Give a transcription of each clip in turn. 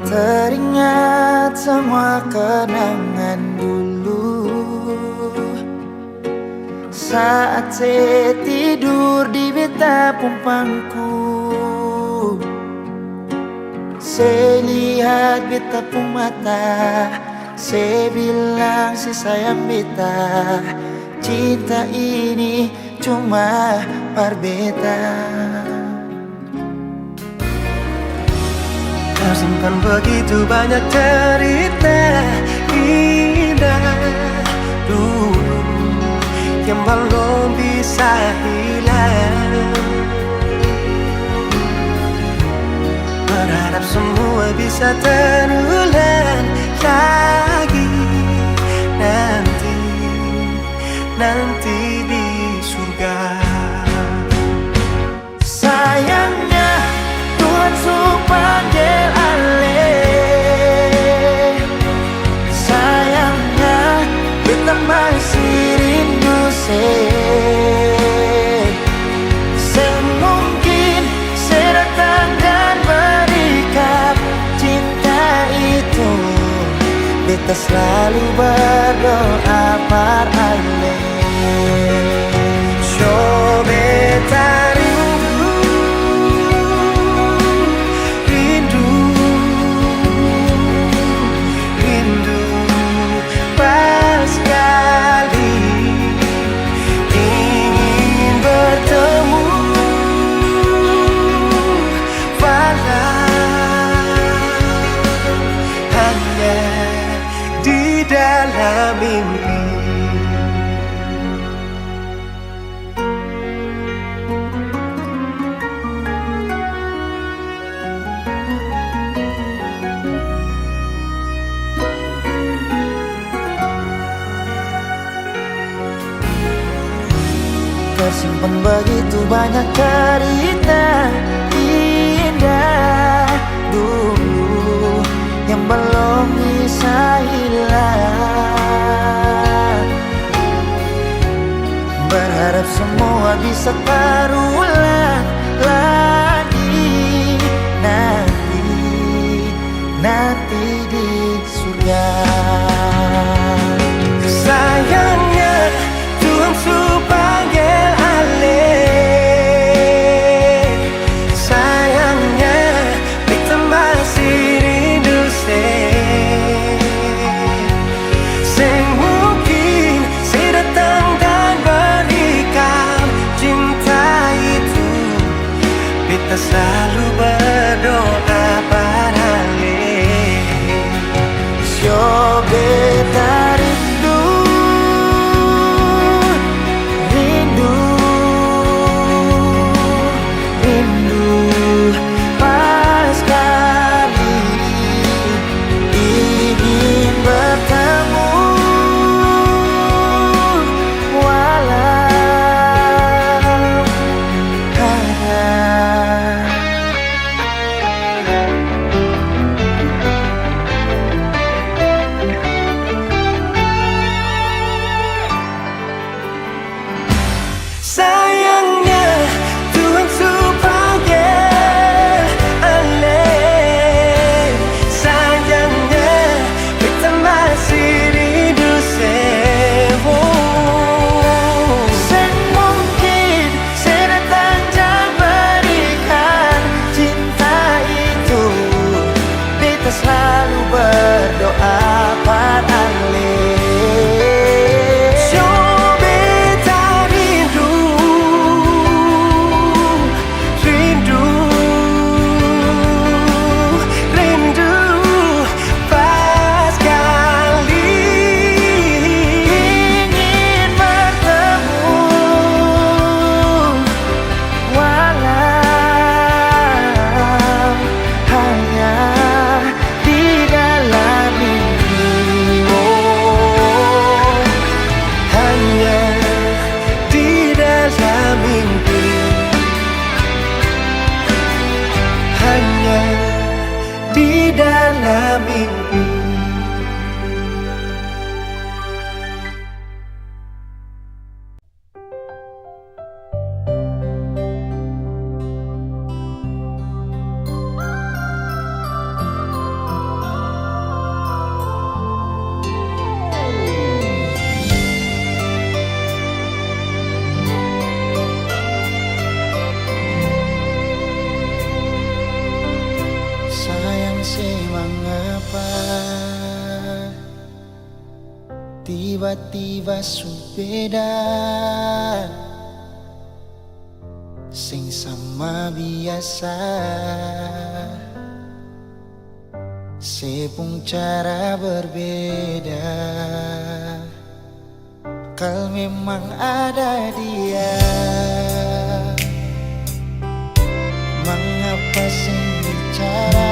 Teringat semua kenangan dulu saat saya tidur di beta pumpangku. Saya lihat beta pun mata, saya bilang si sayang beta, cinta ini cuma par beta. Tersimpan begitu banyak cerita indah dulu yang belum bisa hilang. Berharap semua bisa terulang lagi nanti di surga. Sayangnya Tuhan sudah panggil alih. Sayangnya beta masih rindu semungkin saya datang dan berikan cinta itu. Beta selalu berdoa par alih. So beta rindu pas sekali ingin bertemu, walau hanya di dalam mimpi. Tersimpan begitu banyak cerita indah dulu yang belum bisa hilang. Berharap semua bisa terulang lagi nanti di surga. Sayangnya Tuhan sudah panggil alih. Sayangnya beta masih rindu semungkin saya datang dan berikan cinta itu. Beta selalu berdoa padanya. So beta rindu pas sekali ingin bertemu, walau sayangnya Tuhan sudah panggil alih. Sayangnya beta masih rindu semungkin saya datang dan berikan cinta itu. Beta selalu berdoa par alih. So beta rindu pas sekali Ingin bertemu, walau hanya di dalam mimpi. hanya di dalam mimpi. Hanya di dalam mimpi. say mengapa tiba-tiba subeda sing sama biasa sepung cara berbeda. Kal memang ada dia, mengapa sing bicara?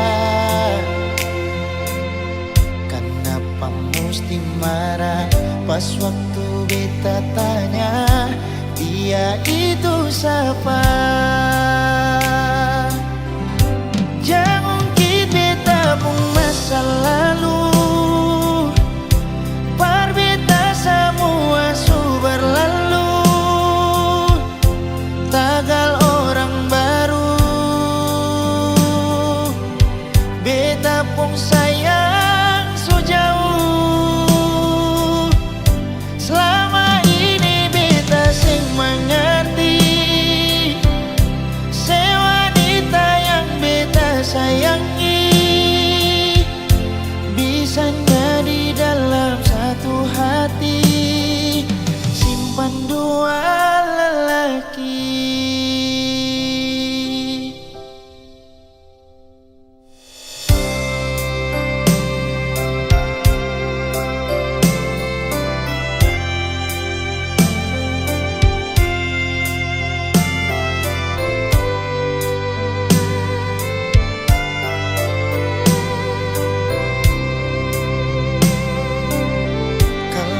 Kenapa mesti marah pas waktu beta tanya dia itu siapa? Jangan ungkit beta pun masa lalu, par beta semua su berlalu, tagal orang baru. Beta pun sayang su jauh, selama ini beta sing mengerti se wanita yang beta sayangi bisanya di dalam satu hati simpan dua lelaki.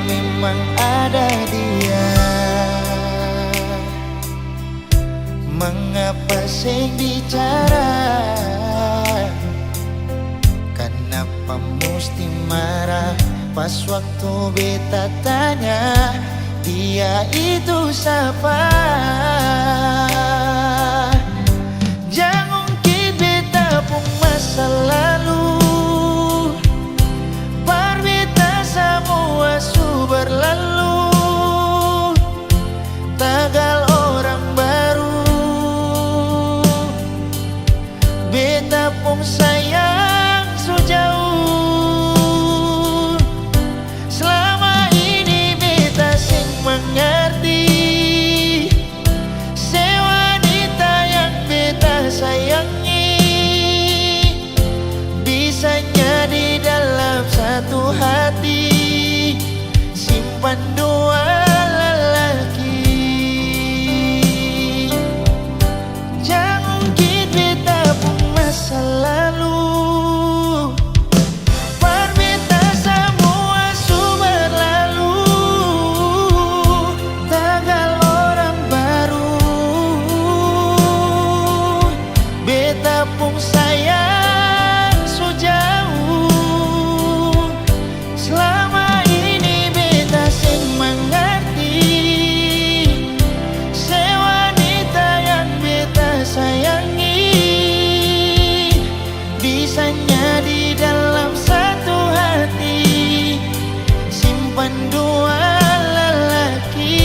Memang ada dia, mengapa sing bicara? Kenapa mesti marah pas waktu beta tanya dia itu siapa? Jangan ungkit beta pun masa lalu, par beta semua su berlalu, tagal orang baru. Beta pun sayang su jauh, selama ini beta sing mengerti se wanita yang beta sayangi bisanya di dalam satu hati simpan dua lelaki. Jangan ungkit beta pun masa lalu, par beta semua su berlalu, tagal orang baru. Beta pun sayang su jauh, selama ini beta sing mengerti se wanita yang beta sayangi bisanya di dalam satu hati simpan dua lelaki.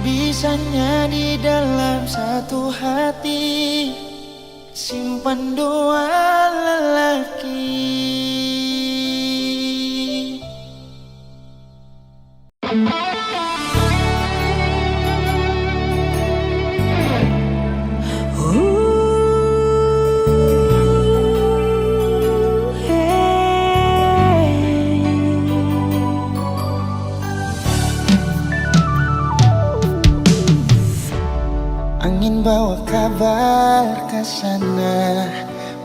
Bisanya di dalam satu hati simpan dua lelaki. Angin bawa kabar ke sana,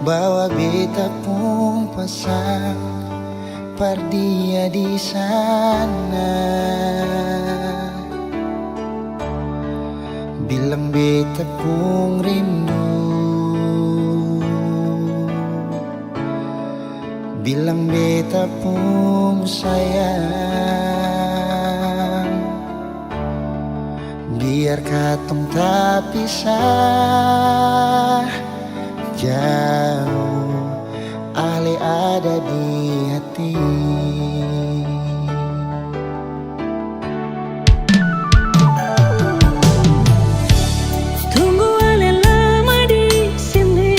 bawa beta pun pasang par dia di sana. Bilang beta pun rindu, bilang beta pun sayang. Biar katong tak pisah jauh, ale ada di hati. Tunggu ale lama di sini,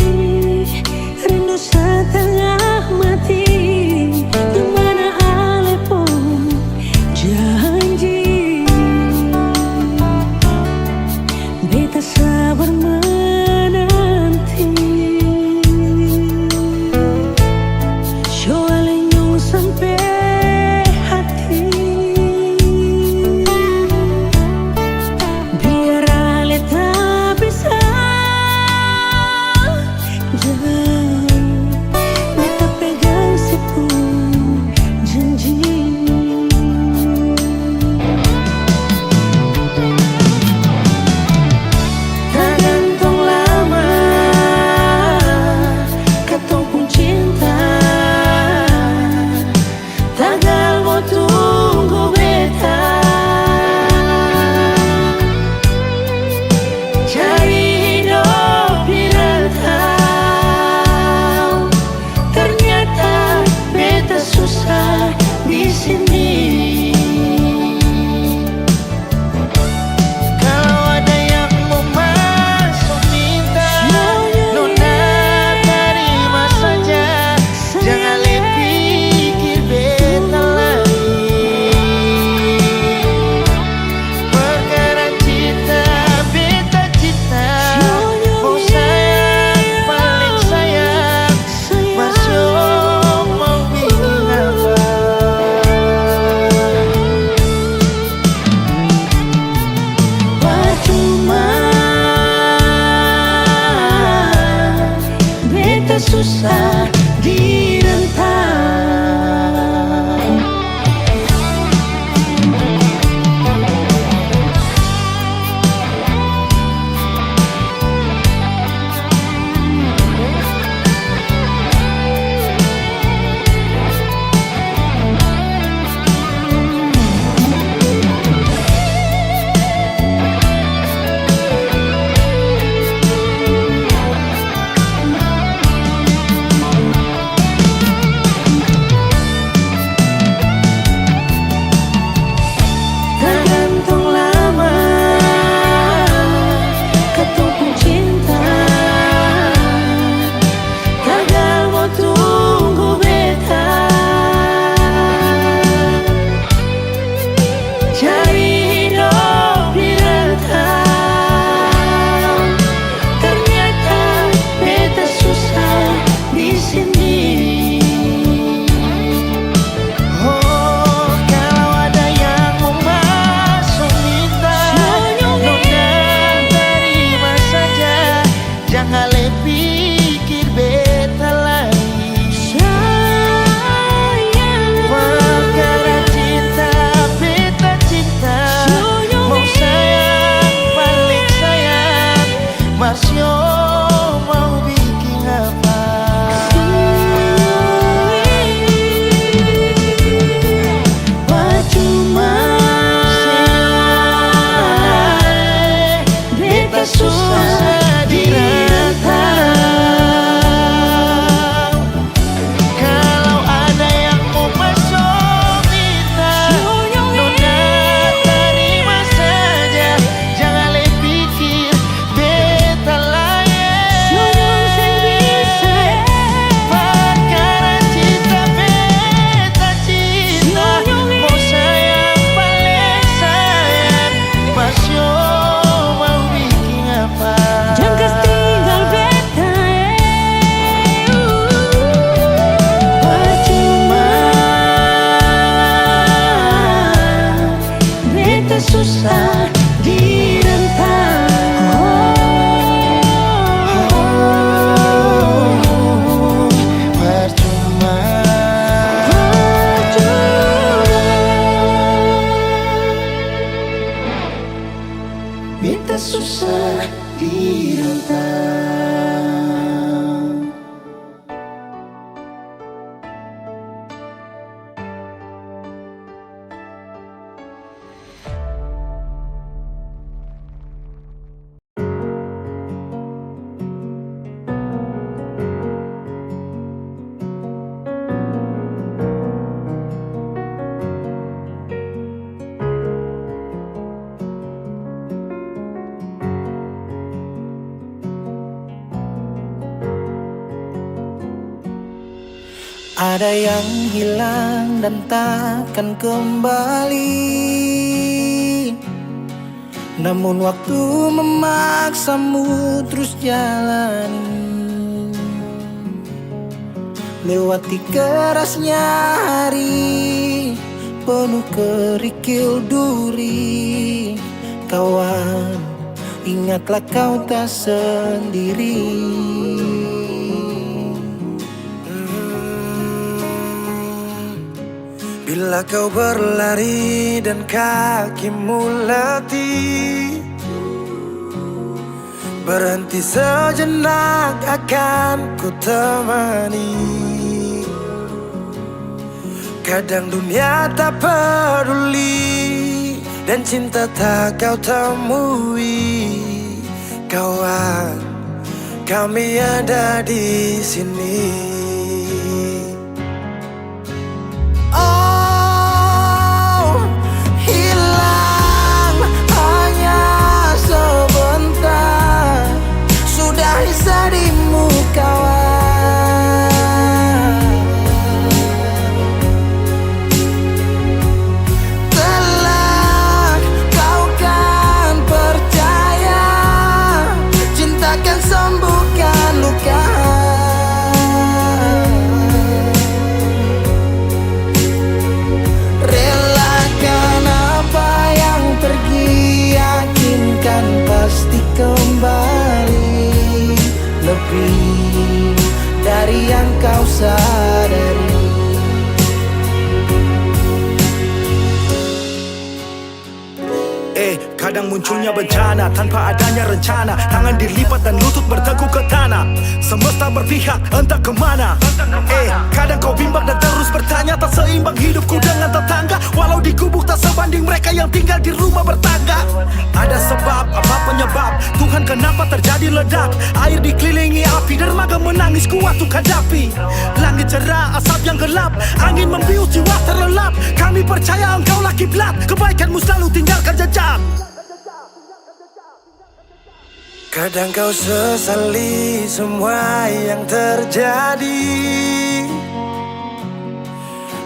susah direntang. Susah direntang. Percuma. Beta susah direntang. Ada yang hilang dan takkan kembali, namun waktu memaksamu terus jalani. Lewati kerasnya hari penuh kerikil duri. Kawan, ingatlah kau tak sendiri. Bila kau berlari dan kakimu letih, berhenti sejenak akan ku temani. Kadang dunia tak peduli dan cinta tak kau temui. Kawan, kami ada di sini. Darimu kawan, kelak kau kan percaya, cinta kan sembuhkan luka. Relakan apa yang pergi, yakinkan pasti kembali. Lebih dari yang kau sadari. Kadang munculnya bencana tanpa adanya rencana. Tangan dilipat dan lutut bertekuk ke tanah. Semesta berpihak entah kemana. Kadang kau bimbang dan terus bertanya, tak seimbang hidupku dengan tetangga. Walau di gubuk tak sebanding mereka yang tinggal di rumah bertangga. Ada sebab, apa penyebab? Tuhan kenapa terjadi ledak? Air dikelilingi api, dermaga menangis kuat untuk hadapi. Langit cerah, asap yang gelap, angin membius jiwa terlelap. Kami percaya engkaulah kiblat, kebaikanmu selalu tinggalkan jejak. Kadang kau sesali semua yang terjadi,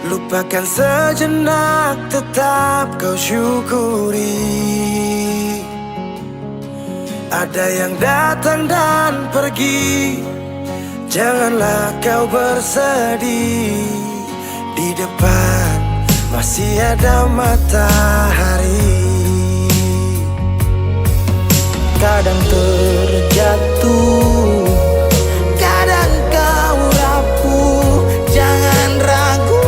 lupakan sejenak, tetap kau syukuri. Ada yang datang dan pergi, janganlah kau bersedih. Di depan masih ada matahari. Kadang terjatuh, kadang kau rapuh, jangan ragu,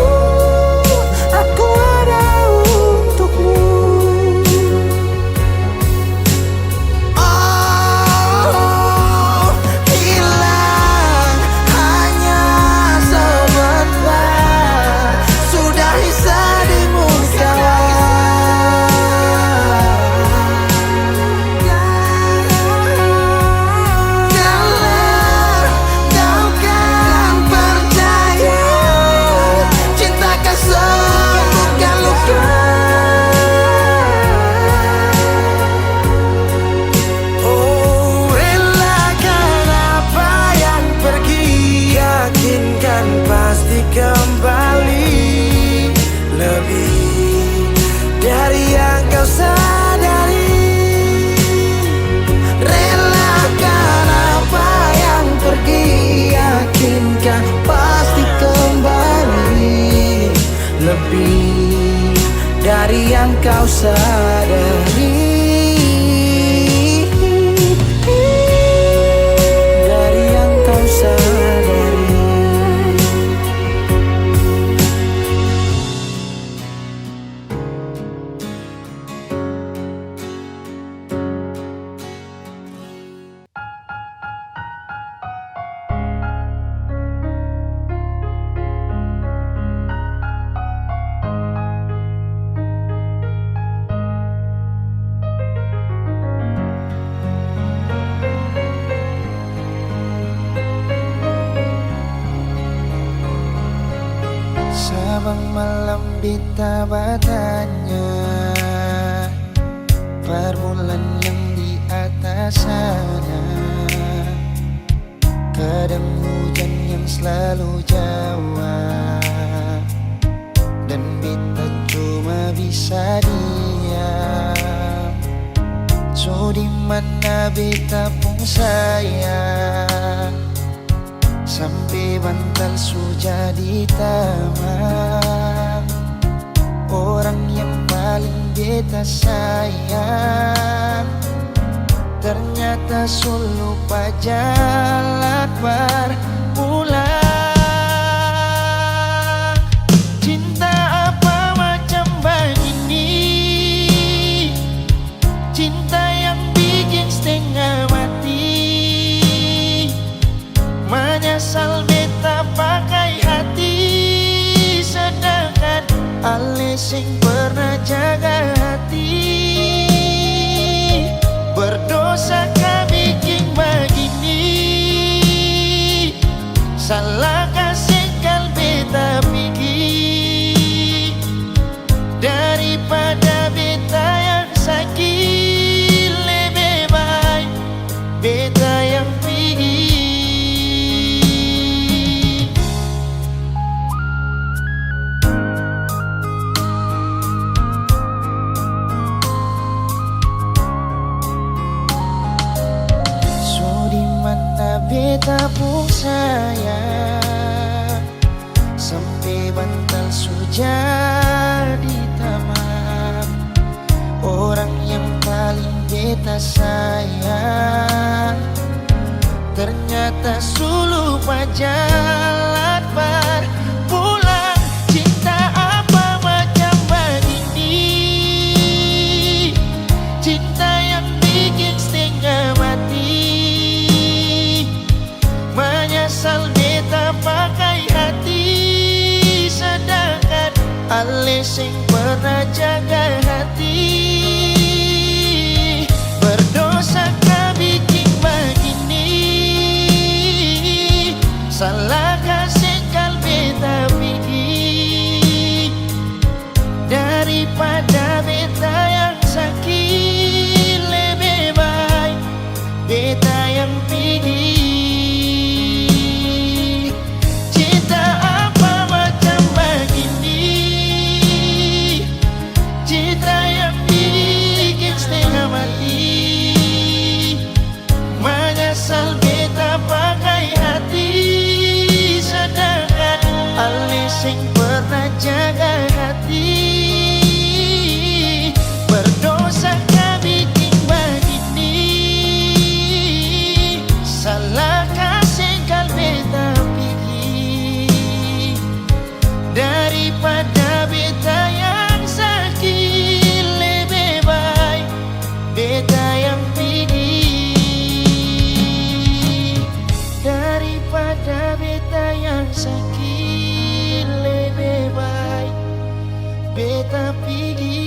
aku ada untukmu. Oh, hilang hanya sebentar, sudahi sedihmu kawan. Kembali lebih dari yang kau sadari. Relakan apa yang pergi, yakinkan pasti kembali. Lebih dari yang kau sadari. Dari yang kau sadari. Sabang malam bita badannya, permulaan yang di atas sana. Kadang hujan yang selalu jawab, dan bita cuma bisa diam. So di mana bita pun sayang, sampai bantal sudah ditamang. Orang yang paling beta sayang ternyata solo pajalan berpulang. Cinta apa macam begini, cinta yang bikin setengah mati. Menyesal beta pakai hati, sedangkan ale sing pernah jaga hati. Berdosa kah bikin begini, salah kasih kal beta pikir. Daripada beta yang sakit, lebih baik beta yang pikir. Beta pun sayang, sampai bantal sudah ditamam. Orang yang paling beta sayang ternyata sulu lupa jalan berpulang. Cinta apa macam begini, cinta yang bikin setengah mati. Menyesal beta pakai hati, sedangkan ale sing pernah jaga hati. Berdosa kah bikin begini, salah kasih kal beta pergi. Daripada beta yang sakit, lebih baik beta yang pergi. Cinta apa macam begini, cinta yang bikin setengah mati. Menyesal beta pakai hati, sedangkan ale sing pernah jaga hati. Berdosa kah bikin begini, salah kasih kal beta pergi. Daripada beta yang sakit, lebih baik beta yang pergi. Daripada beta yang sakit, lebih baik beta pergi.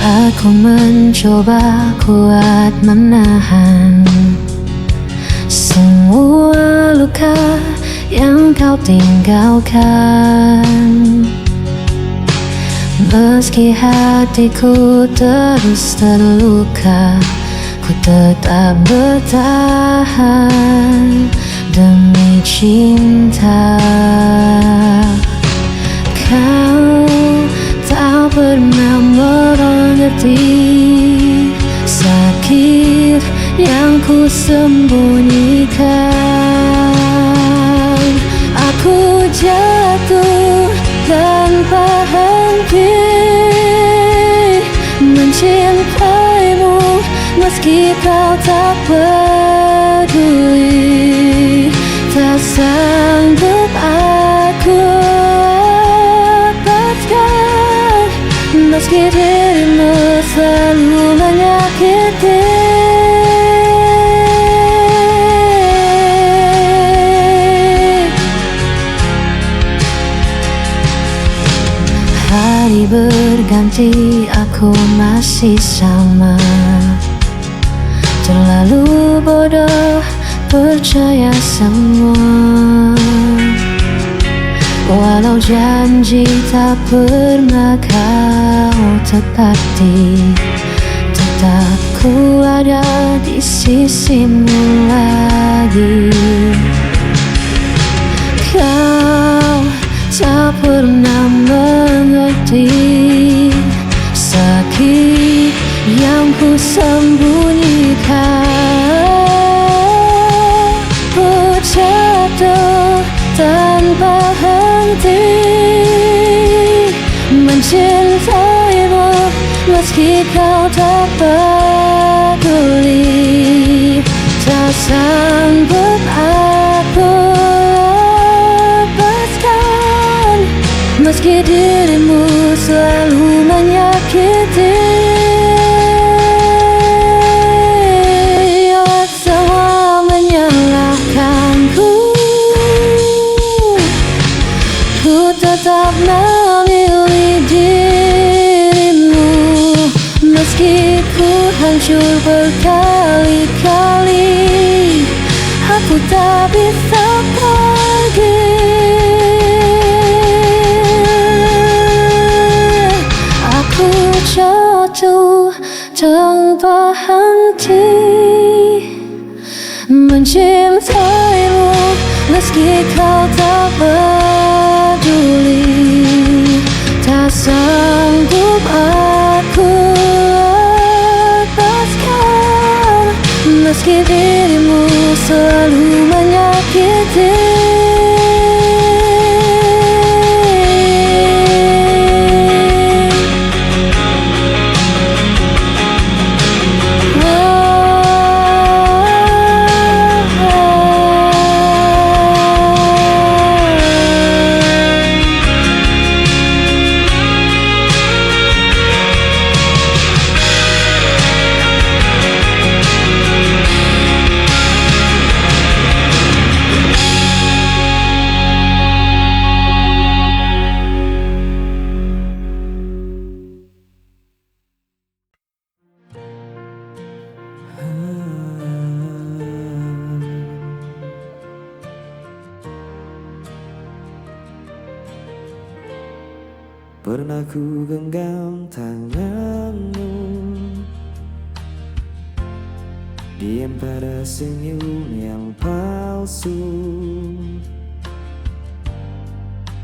Aku mencoba kuat menahan semua luka yang kau tinggalkan. Meski hatiku terus terluka, ku tetap bertahan demi cinta. Kau tak pernah mengerti sakit yang ku sembunyikan. Aku jatuh tanpa henti mencintaimu, meski kau tak peduli. Tak sanggup aku lepaskan, meski dirimu selalu menyakiti. Hari berganti, aku masih sama, terlalu bodoh percaya semua. Walau janji tak pernah kau tepati, tetap ku ada di sisimu lagi. Kau tak pernah mengerti sakit yang ku sembunyikan. Ku jatuh tanpa henti mencintaimu, meski kau tak peduli. Tak sanggup aku lepaskan, meski dirimu selalu menyakiti. Semua menyalahkanku, ku tetap memilih dirimu, meski ku hancur berkali-kali. Aku tak bisa pergi. Aku jatuh tanpa henti mencintaimu, meski kau tak peduli. Tak sanggup aku Meski dirimu selalu menyakiti. Pernah ku genggam tanganmu, diam pada senyum yang palsu.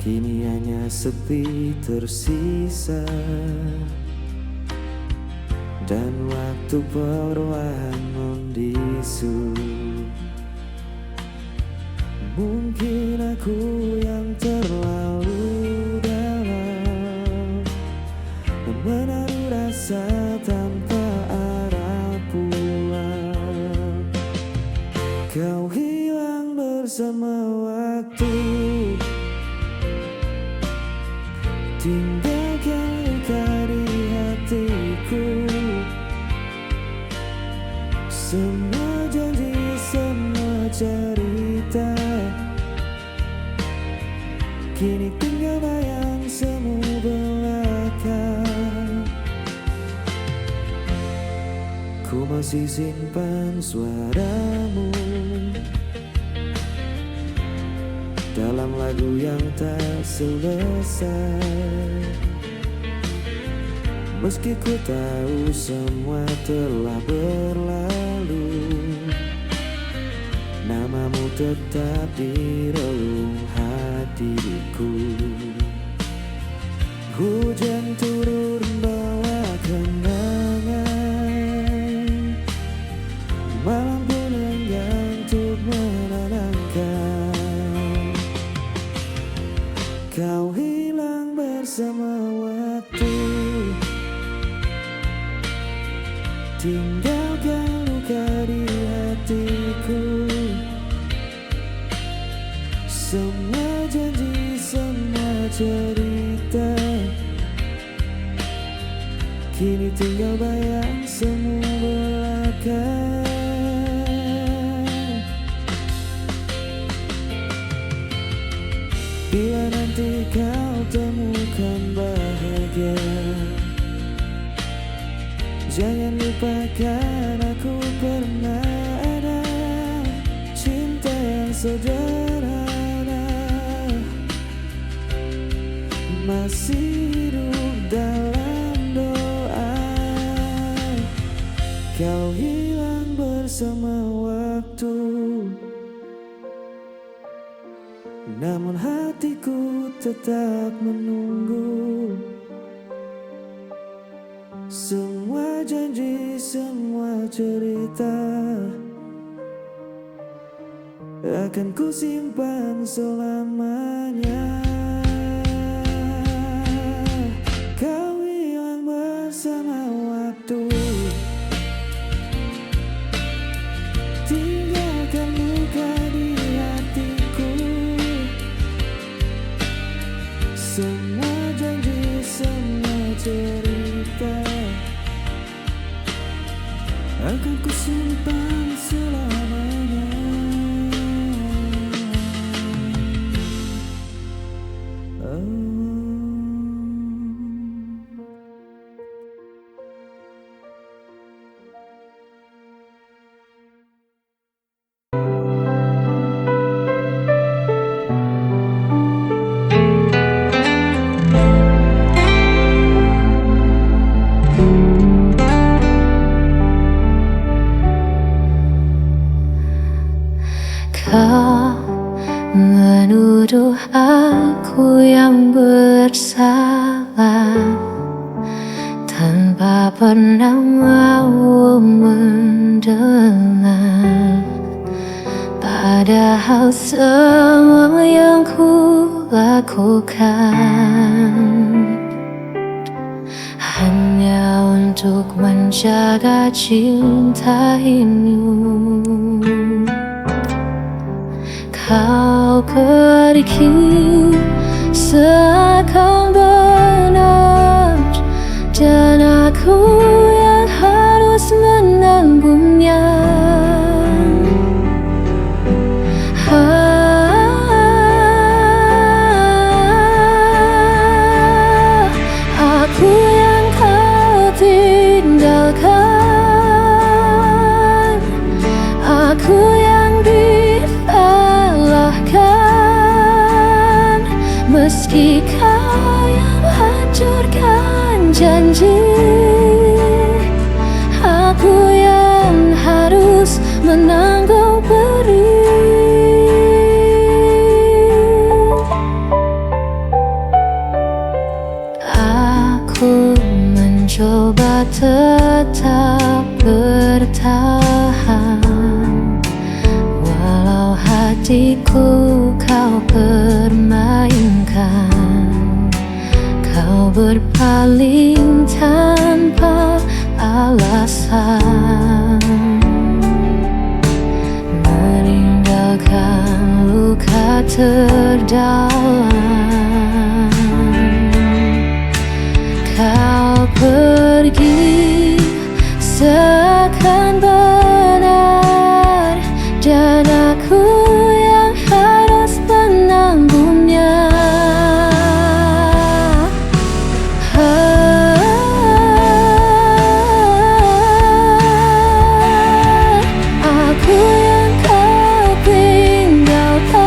Kini hanya sepi tersisa, dan waktu perlahan membisu. Mungkin aku yang terlalu menaruh rasa tanpa arah pulang. Kau hilang bersama waktu, tinggalkan luka di hatiku. Semua janji, semua cerita, kini tinggal bayang semu belaka. Ku masih simpan suaramu dalam lagu yang tak selesai. Meski ku tahu semua telah berlalu, namamu tetap di relung hatiku. Hujan turun bawa kenangan, malam pun enggan untuk menenangkan. Kau hilang bersama waktu, tinggalkan luka di hatiku. Semua janji, semua cerita, kini tinggal bayang semu belaka. Bila nanti kau temukan bahagia, jangan lupakan aku pernah ada cinta yang sederhana, masih hidup dalam doa. Kau hilang bersama waktu, namun hatiku tetap menunggu. Semua janji, semua cerita akan ku simpan selamanya. Kau hilang bersama waktu, tinggalkan luka di hatiku. Semua janji, semua cerita akan ku simpan selamanya. tanpa pernah mau mendengar. Padahal semua yang ku lakukan hanya untuk menjaga cinta ini. Kau pergi seakan benar, dan aku yang harus menanggungnya. Aku yang kau tinggalkan, aku yang disalahkan, meski kau yang hancurkan janji. Aku yang harus menanggung beri. Aku mencoba tetap bertahan, walau hatiku kau permainkan. Kau berpaling tanpa alasan, meninggalkan luka terdalam. Kau pergi seakan benar, dan aku yang harus menanggungnya. Aku yang kau tinggalkan,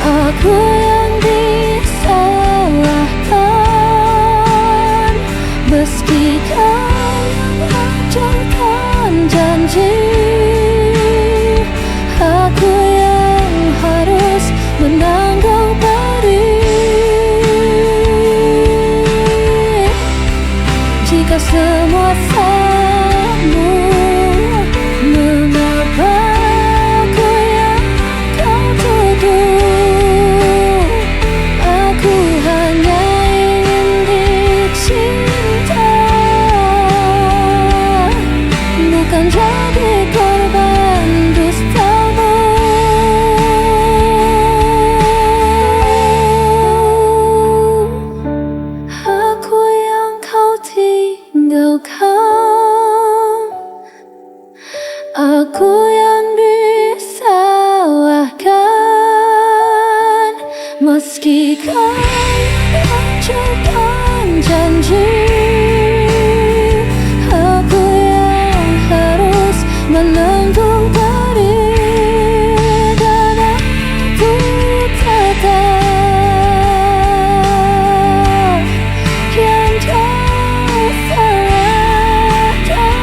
aku yang disalahkan, meski kau yang hancurkan janji. Aku yang harus menanggung beri. Jika semua semu, mengapa aku yang kau tuduh? Aku hanya ingin dicinta, bukan jadi korban dustamu. Aku yang kau tinggalkan, aku yang disalahkan, meski kau yang hancurkan janji. Aku yang harus menanggung beri, dan aku tetap yang jauh salahkan.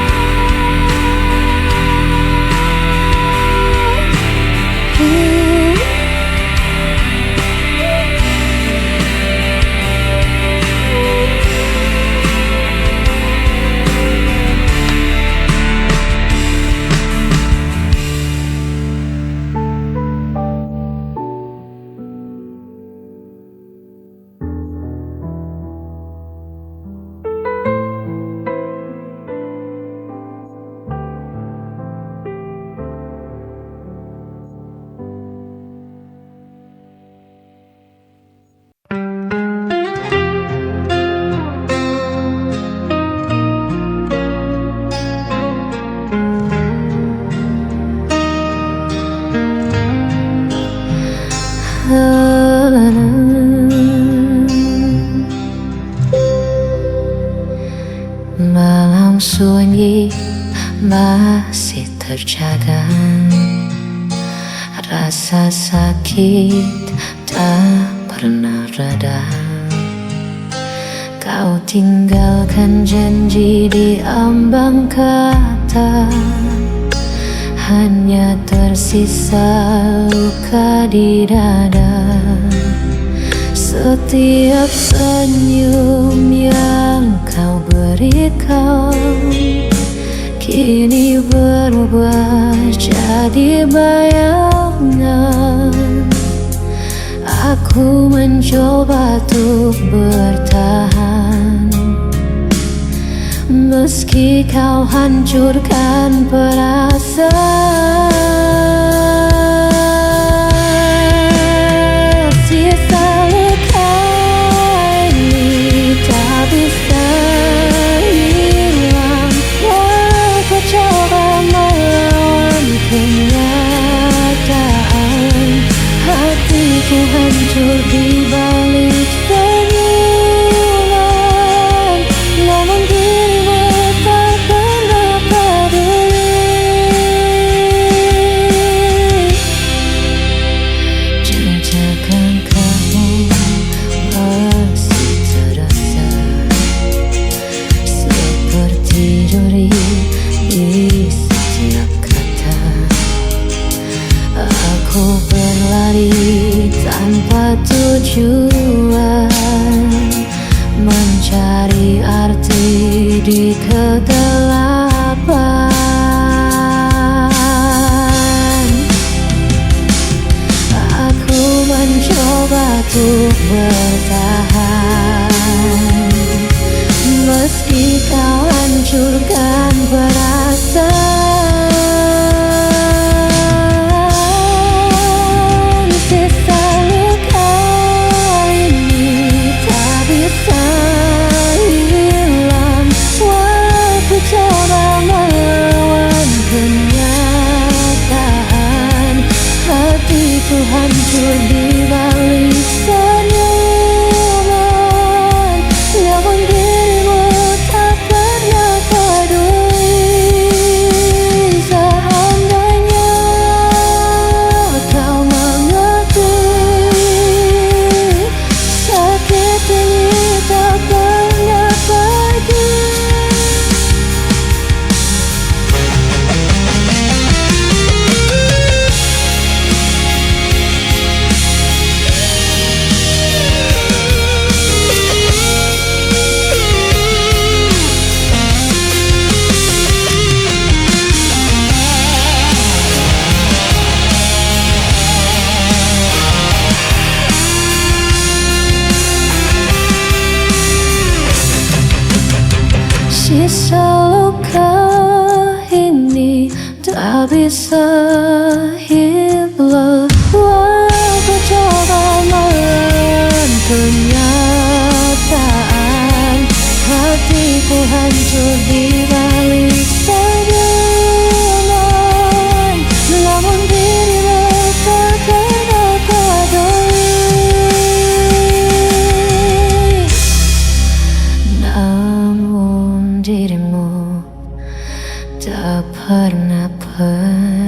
Malam sunyi masih terjaga, rasa sakit tak pernah reda. Kau tinggalkan janji di ambang kata, hanya tersisa luka di dada. Setiap senyum yang kau berikan kini berubah jadi bayangan. Aku mencoba untuk bertahan, meski kau hancurkan perasaan. Sisa luka ini tak bisa hilang, walau coba melawan kenyataan. Hatiku hancur di balik senyuman, namun dirimu tak pernah peduli. Jejak langkahmu masih terasa seperti duri di setiap kata. Aku berlari tanpa tujuan, mencari arti di kegelapan. Aku mencoba untuk bertahan, meski kau hancurkan perasaan. Sisa luka ini tak bisa hilang, walau coba melawan kenyataan. Hatiku hancur di balik senyuman, namun dirimu tak pernah peduli. Seandainya kau mengakui, sakit ini tak pernah pergi. Sisa luka ini tak bisa hilang, walau coba melawan kenyataan. Hatiku hancur di balik senyuman, namun dirimu tak pernah peduli. Namun dirimu tak pernah peduli.